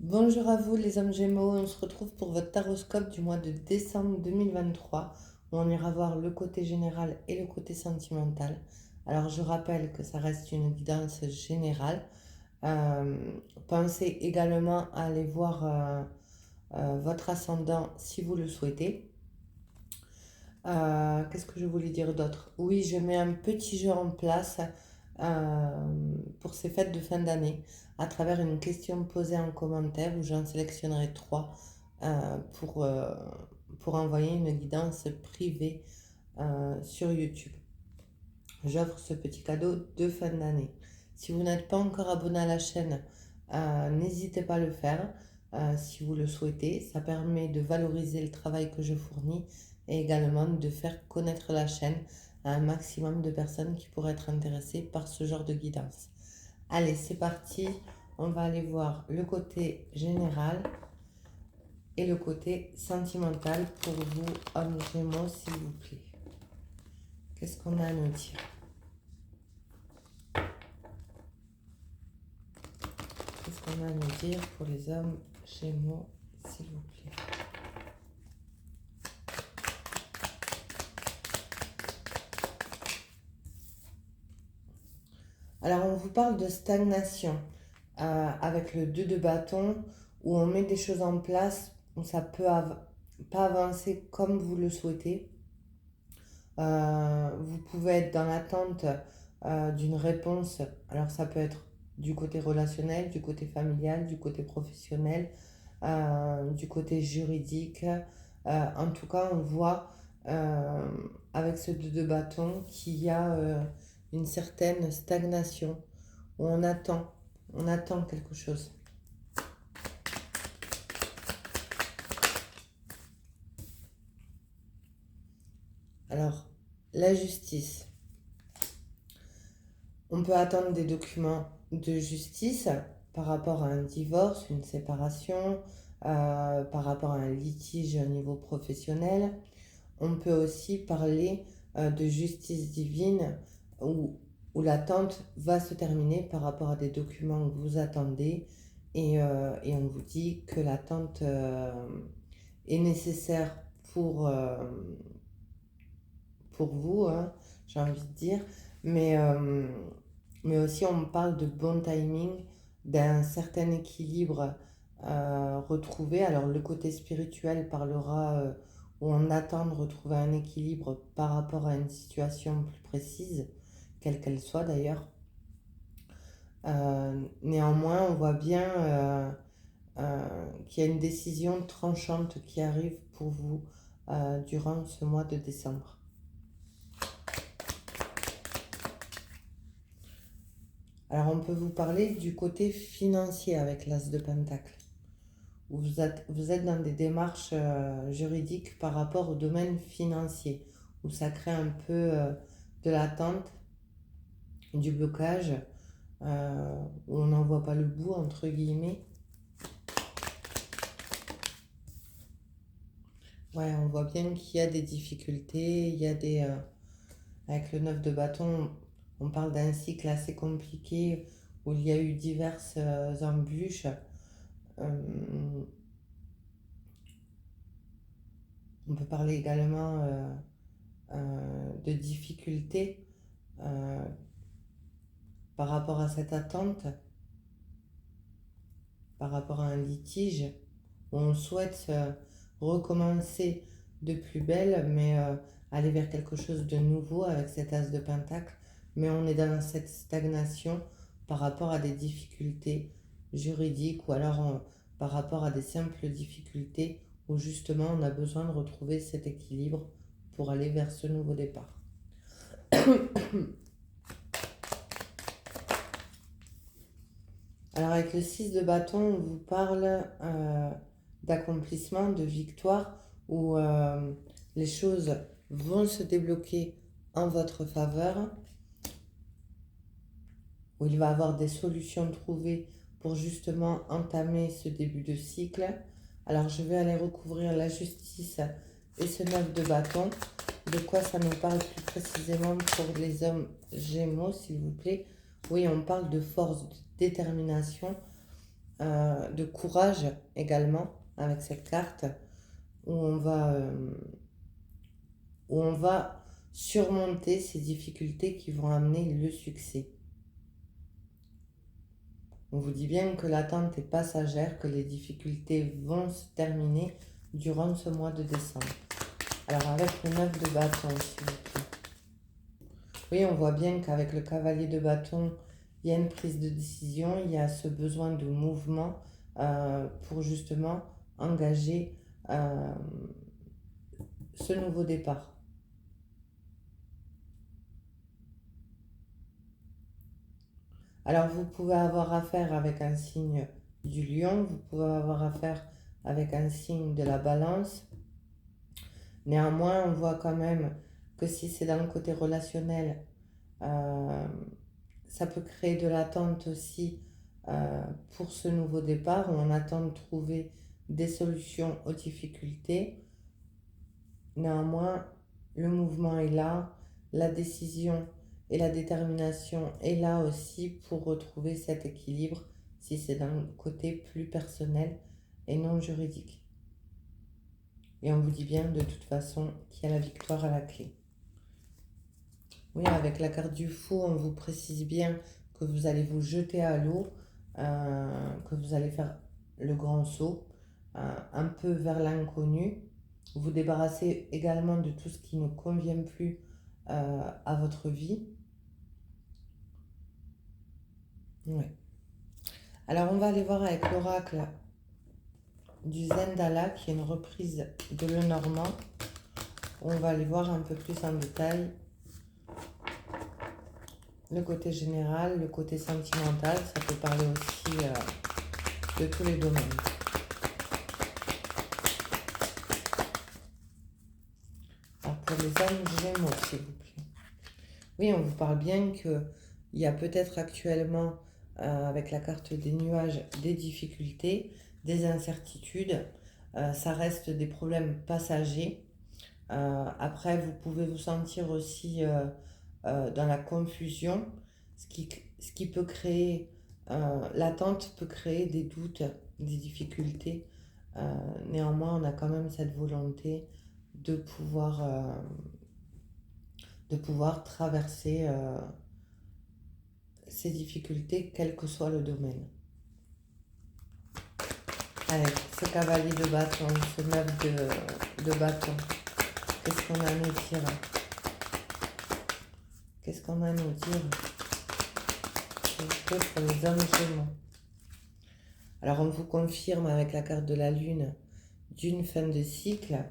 Bonjour à vous les hommes Gémeaux, on se retrouve pour votre taroscope du mois de décembre 2023 où on ira voir le côté général et le côté sentimental. Alors je rappelle que ça reste une guidance générale. Euh, Pensez également à aller voir votre ascendant si vous le souhaitez. Qu'est-ce que je voulais dire d'autre? Oui, je mets un petit jeu en place pour ces fêtes de fin d'année à travers une question posée en commentaire où j'en sélectionnerai trois pour envoyer une guidance privée sur YouTube. J'offre ce petit cadeau de fin d'année. Si vous n'êtes pas encore abonné à la chaîne, n'hésitez pas à le faire si vous le souhaitez. Ça permet de valoriser le travail que je fournis et également de faire connaître la chaîne à un maximum de personnes qui pourraient être intéressées par ce genre de guidance. Allez, c'est parti. On va aller voir le côté général et le côté sentimental pour vous, hommes Gémeaux, s'il vous plaît. Qu'est-ce qu'on a à nous dire? Qu'est-ce qu'on a à nous dire pour les hommes Gémeaux, s'il vous plaît? Alors, on vous parle de stagnation avec le 2 de bâton où on met des choses en place où ça peut pas avancer comme vous le souhaitez. Vous pouvez être dans l'attente d'une réponse. Alors, ça peut être du côté relationnel, du côté familial, du côté professionnel, du côté juridique. En tout cas, on voit avec ce 2 de bâton qu'il y a une certaine stagnation où on attend quelque chose. Alors, la justice. On peut attendre des documents de justice par rapport à un divorce, une séparation, par rapport à un litige au niveau professionnel. On peut aussi parler de justice divine où l'attente va se terminer par rapport à des documents que vous attendez et on vous dit que l'attente est nécessaire pour vous, hein, j'ai envie de dire, mais, euh, mais aussi on parle de bon timing, d'un certain équilibre retrouvé. Alors le côté spirituel parlera où on attend de retrouver un équilibre par rapport à une situation plus précise, quelle qu'elle soit d'ailleurs. Néanmoins, on voit bien qu'il y a une décision tranchante qui arrive pour vous durant ce mois de décembre. Alors on peut vous parler du côté financier avec l'As de Pentacle, où vous êtes dans des démarches juridiques par rapport au domaine financier, où ça crée un peu de l'attente, du blocage, où on n'en voit pas le bout, entre guillemets. Ouais, on voit bien qu'il y a des difficultés, il y a des... avec le 9 de bâton, on parle d'un cycle assez compliqué où il y a eu diverses embûches. On peut parler également de difficultés euh, par rapport à cette attente, par rapport à un litige où on souhaite recommencer de plus belle, mais aller vers quelque chose de nouveau avec cet as de pentacle. Mais on est dans cette stagnation par rapport à des difficultés juridiques ou alors par rapport à des simples difficultés où justement on a besoin de retrouver cet équilibre pour aller vers ce nouveau départ. Alors avec le 6 de bâton, on vous parle d'accomplissement, de victoire, où les choses vont se débloquer en votre faveur, où il va y avoir des solutions trouvées pour justement entamer ce début de cycle. Alors je vais aller recouvrir la justice et ce 9 de bâton. De quoi ça nous parle plus précisément pour les hommes Gémeaux, s'il vous plaît? Oui, on parle de force, de détermination. de courage également avec cette carte où où on va surmonter ces difficultés qui vont amener le succès. On vous dit bien que l'attente est passagère, que les difficultés vont se terminer durant ce mois de décembre. Alors avec le 9 de bâton, s'il vous plaît. Oui, on voit bien qu'avec le cavalier de bâton, il y a une prise de décision, il y a ce besoin de mouvement pour justement engager ce nouveau départ. Alors vous pouvez avoir affaire avec un signe du lion, vous pouvez avoir affaire avec un signe de la balance. Néanmoins, on voit quand même que si c'est dans le côté relationnel, ça peut créer de l'attente aussi pour ce nouveau départ où on attend de trouver des solutions aux difficultés. Néanmoins, le mouvement est là, la décision et la détermination est là aussi pour retrouver cet équilibre si c'est d'un côté plus personnel et non juridique. Et on vous dit bien de toute façon qu'il y a la victoire à la clé. Oui, avec la carte du fou, on vous précise bien que vous allez vous jeter à l'eau, que vous allez faire le grand saut, un peu vers l'inconnu. Vous débarrasser également de tout ce qui ne convient plus à votre vie. Oui. Alors, on va aller voir avec l'oracle du Zendala, qui est une reprise de Lenormand. On va aller voir un peu plus en détail le côté général, le côté sentimental. Ça peut parler aussi de tous les domaines. Alors, pour les âmes Gémeaux, s'il vous plaît. Oui, on vous parle bien qu'il y a peut-être actuellement, avec la carte des nuages, des difficultés, des incertitudes. Ça reste des problèmes passagers. Après, vous pouvez vous sentir aussi dans la confusion, ce qui peut créer, l'attente peut créer des doutes, des difficultés. Néanmoins, on a quand même cette volonté de pouvoir traverser ces difficultés, quel que soit le domaine. Allez, ce cavalier de bâton, ce 9 de bâton, qu'est-ce qu'on a à nous dire? Qu'est-ce qu'on a à nous dire pour les hommes Gémeaux? Alors, on vous confirme avec la carte de la Lune d'une fin de cycle,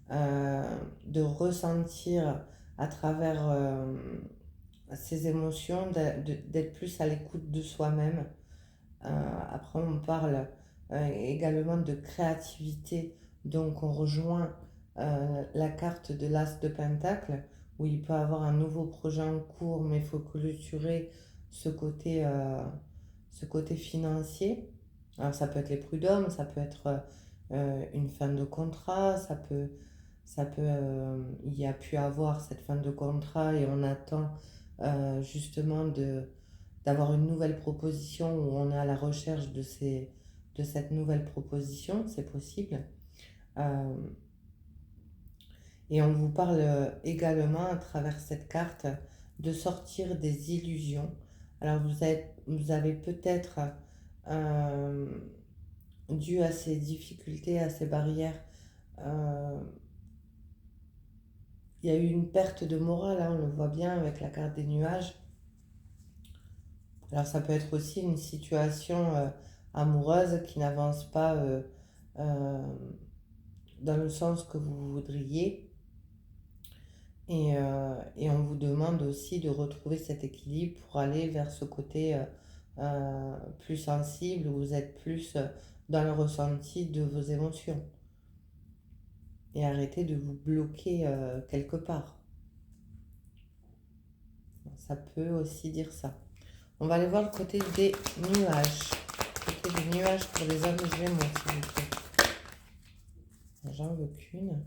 de ressentir à travers ses émotions, d'être plus à l'écoute de soi-même. Après, on parle également de créativité, donc on rejoint la carte de l'As de Pentacle, où il peut avoir un nouveau projet en cours, mais il faut clôturer ce côté financier. Alors ça peut être les prud'hommes, ça peut être une fin de contrat, il y a pu avoir cette fin de contrat et on attend justement d'avoir une nouvelle proposition où on est à la recherche de cette nouvelle proposition, c'est possible. Et on vous parle également à travers cette carte de sortir des illusions. Alors vous avez peut-être, dû à ces difficultés, à ces barrières, il y a eu une perte de morale, hein, on le voit bien avec la carte des nuages. Alors ça peut être aussi une situation amoureuse qui n'avance pas dans le sens que vous voudriez. Et on vous demande aussi de retrouver cet équilibre pour aller vers ce côté plus sensible, où vous êtes plus dans le ressenti de vos émotions. Et arrêter de vous bloquer quelque part. Ça peut aussi dire ça. On va aller voir le côté des nuages. Le côté des nuages pour les hommes Gémeaux, s'il vous plaît. J'en veux qu'une.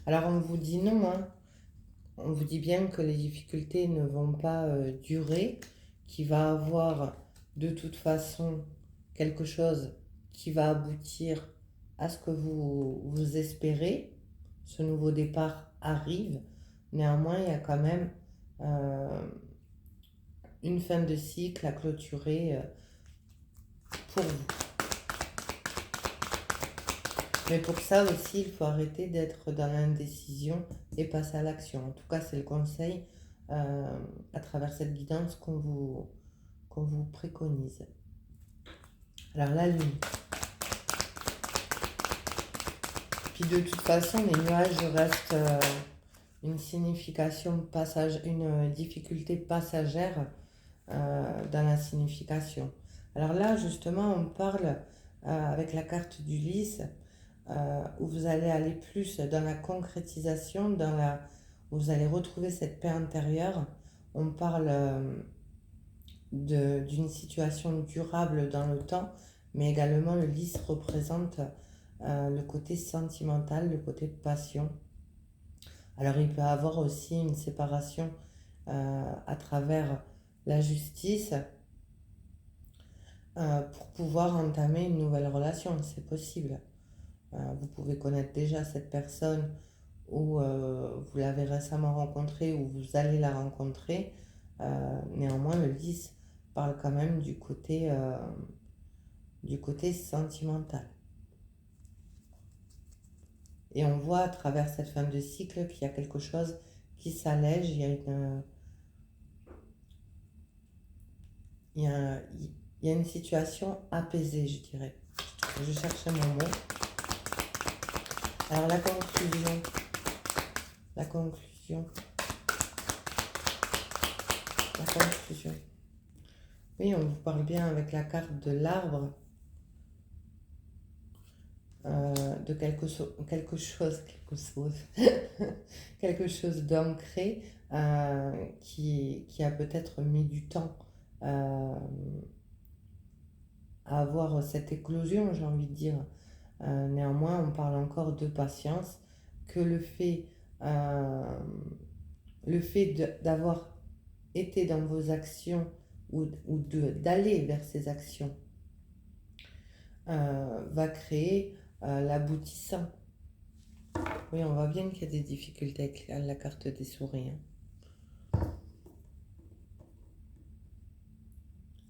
Alors on vous dit non, hein. On vous dit bien que les difficultés ne vont pas durer, qu'il va avoir de toute façon quelque chose qui va aboutir à ce que vous espérez. Ce nouveau départ arrive. Néanmoins, il y a quand même une fin de cycle à clôturer pour vous. Mais pour ça aussi, il faut arrêter d'être dans l'indécision et passer à l'action. En tout cas, c'est le conseil à travers cette guidance qu'on vous préconise. Alors la lune. Puis de toute façon, les nuages restent une signification une difficulté passagère dans la signification. Alors là, justement, on parle avec la carte d'Ulysse, où vous allez aller plus dans la concrétisation, où vous allez retrouver cette paix intérieure. On parle d'une situation durable dans le temps, mais également le lys représente le côté sentimental, le côté passion. Alors il peut y avoir aussi une séparation à travers la justice pour pouvoir entamer une nouvelle relation, c'est possible. Vous pouvez connaître déjà cette personne ou vous l'avez récemment rencontrée ou vous allez la rencontrer. Néanmoins, le lys parle quand même du côté sentimental. Et on voit à travers cette fin de cycle qu'il y a quelque chose qui s'allège, il y a une situation apaisée, je dirais. Je cherchais mon mot. Alors la conclusion. Oui, on vous parle bien avec la carte de l'arbre, de quelque chose d'ancré qui a peut-être mis du temps à avoir cette éclosion, j'ai envie de dire. Néanmoins, on parle encore de patience, que le fait d'avoir été dans vos actions ou d'aller vers ces actions va créer l'aboutissant. Oui, on voit bien qu'il y a des difficultés avec la carte des souris.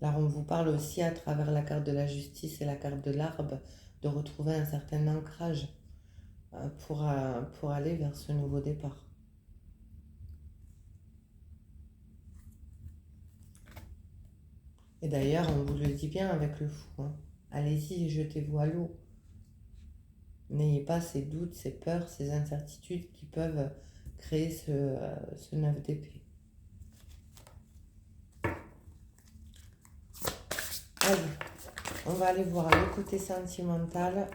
Alors on vous parle aussi à travers la carte de la justice et la carte de l'arbre de retrouver un certain ancrage pour aller vers ce nouveau départ. Et d'ailleurs, on vous le dit bien avec le fou. Allez-y, jetez-vous à l'eau. N'ayez pas ces doutes, ces peurs, ces incertitudes qui peuvent créer ce 9 d'épée. Allez, on va aller voir le côté sentimental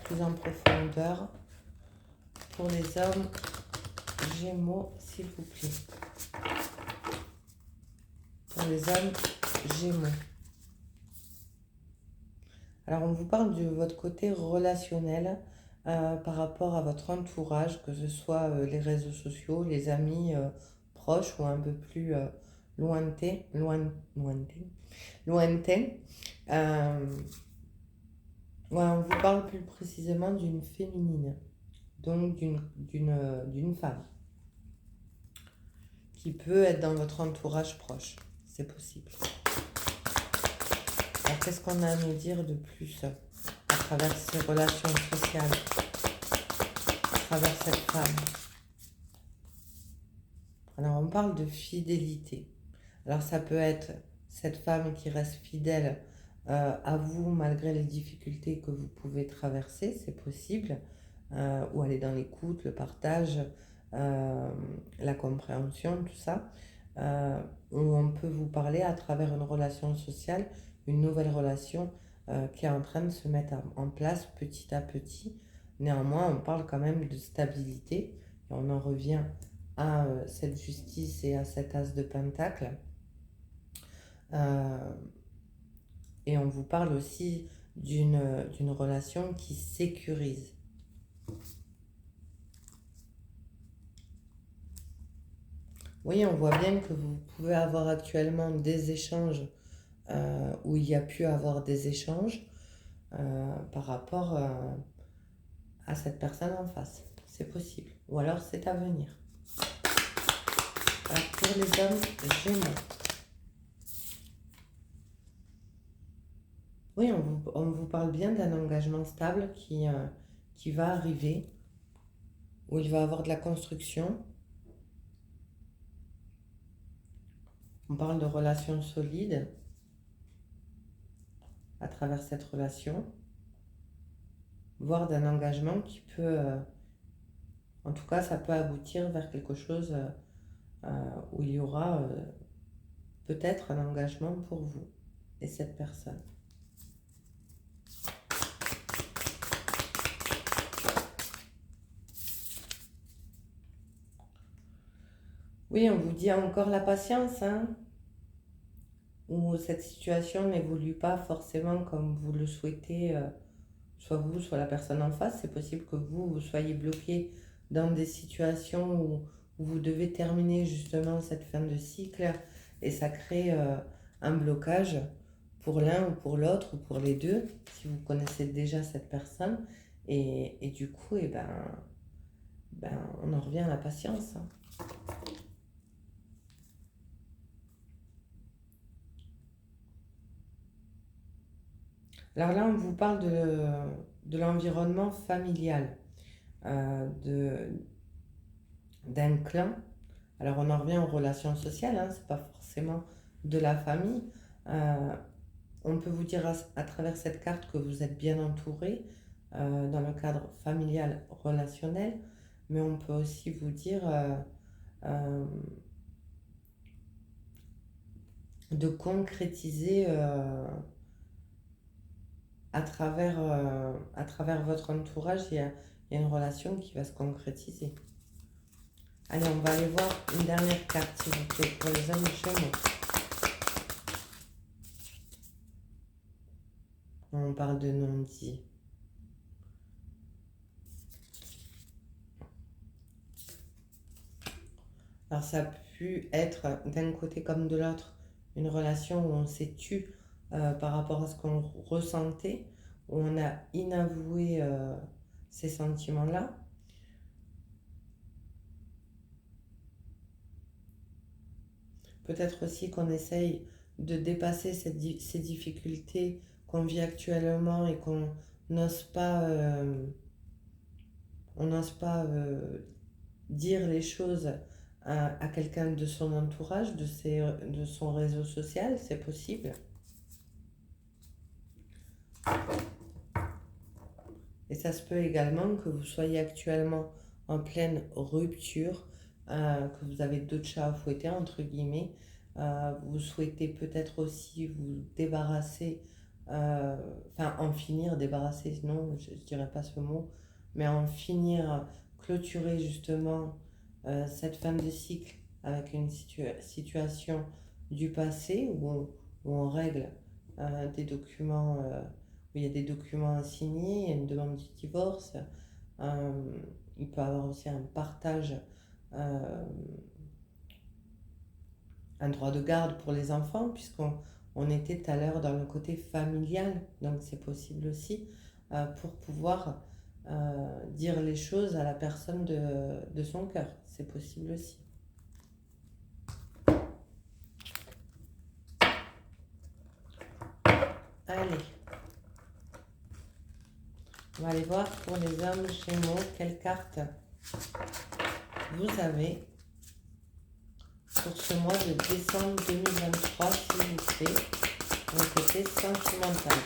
plus en profondeur pour les hommes Gémeaux, s'il vous plaît. Pour les hommes Gémeaux. Alors, on vous parle de votre côté relationnel par rapport à votre entourage, que ce soit les réseaux sociaux, les amis proches ou un peu plus lointains. On vous parle plus précisément d'une féminine, donc d'une femme, qui peut être dans votre entourage proche. C'est possible. Alors, qu'est-ce qu'on a à nous dire de plus à travers ces relations sociales, à travers cette femme? Alors, on parle de fidélité. Alors, ça peut être cette femme qui reste fidèle à vous malgré les difficultés que vous pouvez traverser, c'est possible, ou elle est dans l'écoute, le partage, la compréhension, tout ça. Où on peut vous parler à travers une relation sociale, une nouvelle relation qui est en train de se mettre en place petit à petit. Néanmoins, on parle quand même de stabilité. Et on en revient à cette justice et à cet as de pentacle. Et on vous parle aussi d'une relation qui sécurise. Oui, on voit bien que vous pouvez avoir actuellement des échanges où il y a pu avoir des échanges par rapport à cette personne en face. C'est possible. Ou alors c'est à venir. Alors, pour les hommes Gémeaux. Oui, on vous parle bien d'un engagement stable qui va arriver, où il va y avoir de la construction. On parle de relations solides à travers cette relation, voire d'un engagement qui peut, en tout cas, ça peut aboutir vers quelque chose où il y aura peut-être un engagement pour vous et cette personne. Oui, on vous dit encore la patience, hein, où cette situation n'évolue pas forcément comme vous le souhaitez, soit vous, soit la personne en face. C'est possible que vous soyez bloqué dans des situations où vous devez terminer justement cette fin de cycle et ça crée un blocage pour l'un ou pour l'autre ou pour les deux, si vous connaissez déjà cette personne. Et du coup, on en revient à la patience, hein. Alors là, on vous parle de l'environnement familial, d'un clan. Alors on en revient aux relations sociales, hein, c'est pas forcément de la famille. Euh, on peut vous dire à travers cette carte que vous êtes bien entouré dans le cadre familial relationnel, mais on peut aussi vous dire euh, de concrétiser à travers votre entourage, il y a une relation qui va se concrétiser. Allez, on va aller voir une dernière carte, s'il vous plaît, pour les hommes Gémeaux. On parle de non-dit. Alors, ça a pu être d'un côté comme de l'autre une relation où on s'est tu par rapport à ce qu'on ressentait, où on a inavoué ces sentiments-là. Peut-être aussi qu'on essaye de dépasser ces difficultés qu'on vit actuellement et qu'on n'ose pas, on n'ose pas dire les choses à quelqu'un de son entourage, de son réseau social, c'est possible. Et ça se peut également que vous soyez actuellement en pleine rupture, que vous avez d'autres chats à fouetter, entre guillemets. Vous souhaitez peut-être aussi vous débarrasser, enfin en finir, débarrasser, non, je ne dirais pas ce mot, mais en finir, clôturer justement cette fin de cycle avec une situation du passé où on règle des documents, où il y a des documents à signer, il y a une demande de divorce, il peut y avoir aussi un partage, un droit de garde pour les enfants, puisqu'on était tout à l'heure dans le côté familial, donc c'est possible aussi pour pouvoir dire les choses à la personne de son cœur, c'est possible aussi. Allez, on va aller voir pour les hommes Gémeaux, quelle carte vous avez pour ce mois de décembre 2023, s'il vous plaît, le côté sentimental.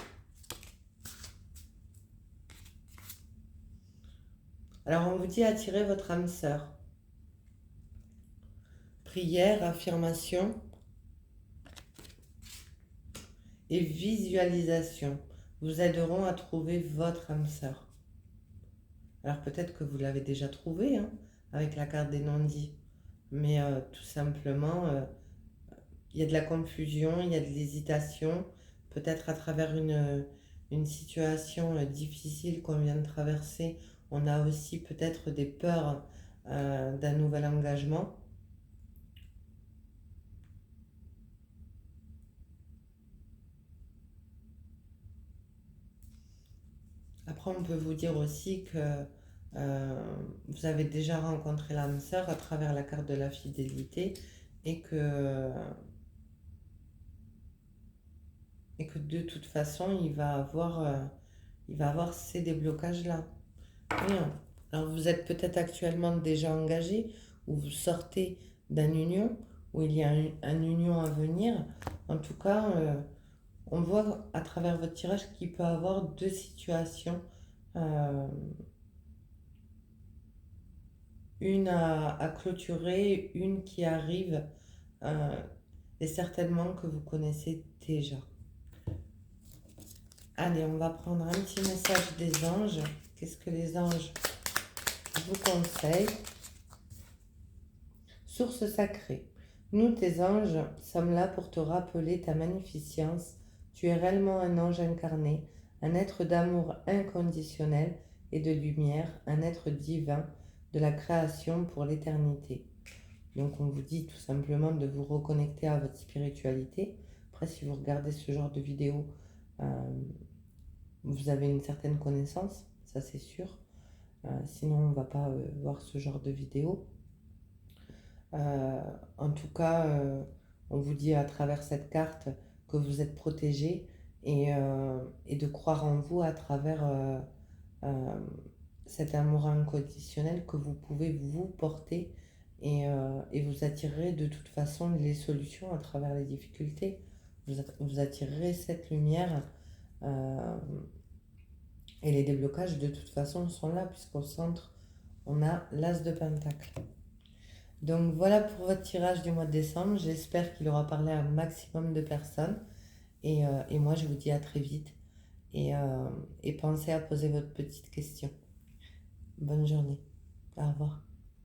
Alors, on vous dit attirer votre âme sœur. Prière, affirmation et visualisation vous aideront à trouver votre âme sœur. Alors, peut-être que vous l'avez déjà trouvé hein, avec la carte des non-dits, mais tout simplement, il y a de la confusion, il y a de l'hésitation, peut-être à travers une situation difficile qu'on vient de traverser, on a aussi peut-être des peurs d'un nouvel engagement. Après, on peut vous dire aussi que vous avez déjà rencontré l'âme sœur à travers la carte de la fidélité et et que de toute façon, il va avoir ces déblocages-là. Oui, hein. Alors, vous êtes peut-être actuellement déjà engagé ou vous sortez d'une union où il y a une union à venir. En tout cas, on voit à travers votre tirage qu'il peut y avoir deux situations. euh, une à clôturer, une qui arrive, euh, et certainement que vous connaissez déjà. Allez, on va prendre un petit message des anges. Qu'est-ce que les anges vous conseillent? Source sacrée. Nous, tes anges, sommes là pour te rappeler ta magnificence. Tu es réellement un ange incarné, un être d'amour inconditionnel et de lumière, un être divin de la création pour l'éternité. Donc on vous dit tout simplement de vous reconnecter à votre spiritualité. Après, si vous regardez ce genre de vidéo, euh, vous avez une certaine connaissance, ça c'est sûr. Sinon, on ne va pas voir ce genre de vidéo. Euh, En tout cas, on vous dit à travers cette carte que vous êtes protégé et de croire en vous à travers euh, cet amour inconditionnel que vous pouvez vous porter et vous attirerez de toute façon les solutions à travers les difficultés. Vous attirerez cette lumière euh, et les déblocages de toute façon sont là puisqu'au centre, on a l'As de Pentacle. Donc voilà pour votre tirage du mois de décembre. J'espère qu'il aura parlé à un maximum de personnes. Et moi, je vous dis à très vite. Et pensez à poser votre petite question. Bonne journée. Au revoir.